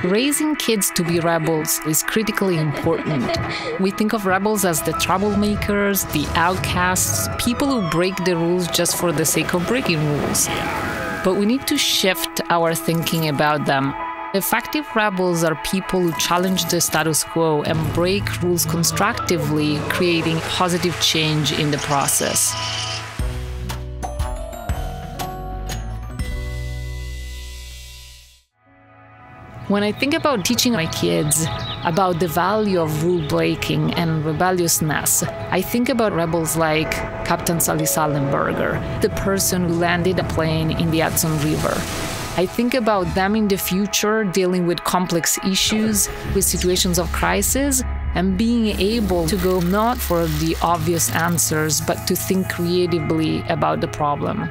Raising kids to be rebels is critically important. We think of rebels as the troublemakers, the outcasts, people who break the rules just for the sake of breaking rules. But we need to shift our thinking about them. Effective rebels are people who challenge the status quo and break rules constructively, creating positive change in the process. When I think about teaching my kids about the value of rule breaking and rebelliousness, I think about rebels like Captain Sully Sullenberger, the person who landed a plane in the Hudson River. I think about them in the future dealing with complex issues, with situations of crisis, and being able to go not for the obvious answers, but to think creatively about the problem.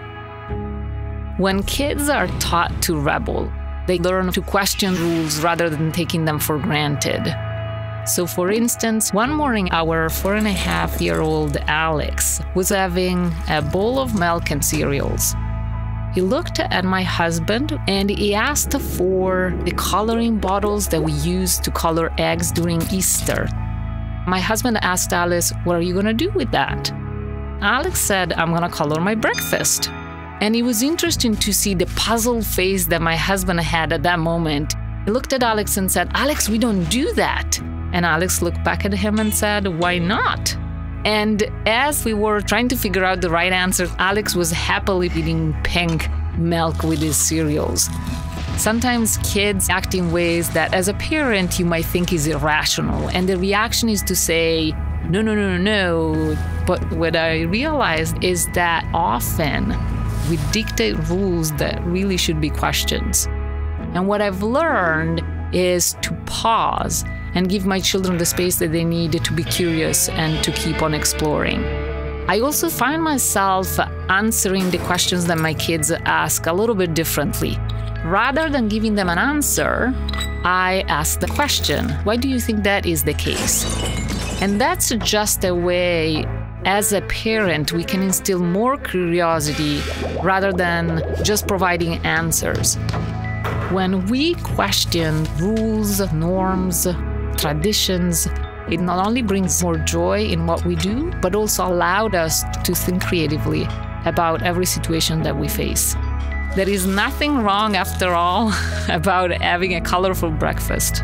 When kids are taught to rebel, they learn to question rules rather than taking them for granted. So for instance, one morning our 4.5-year-old Alex was having a bowl of milk and cereals. He looked at my husband and he asked for the coloring bottles that we use to color eggs during Easter. My husband asked Alex, "What are you going to do with that?" Alex said, "I'm going to color my breakfast." And it was interesting to see the puzzled face that my husband had at that moment. He looked at Alex and said, "Alex, we don't do that." And Alex looked back at him and said, "Why not?" And as we were trying to figure out the right answer, Alex was happily eating pink milk with his cereals. Sometimes kids act in ways that as a parent you might think is irrational, and the reaction is to say, "No, no, no, no, no." But what I realized is that often we dictate rules that really should be questions. And what I've learned is to pause and give my children the space that they need to be curious and to keep on exploring. I also find myself answering the questions that my kids ask a little bit differently. Rather than giving them an answer, I ask the question, "Why do you think that is the case?" And that's just a way, as a parent, we can instill more curiosity rather than just providing answers. When we question rules, norms, traditions, it not only brings more joy in what we do, but also allowed us to think creatively about every situation that we face. There is nothing wrong, after all, about having a colorful breakfast.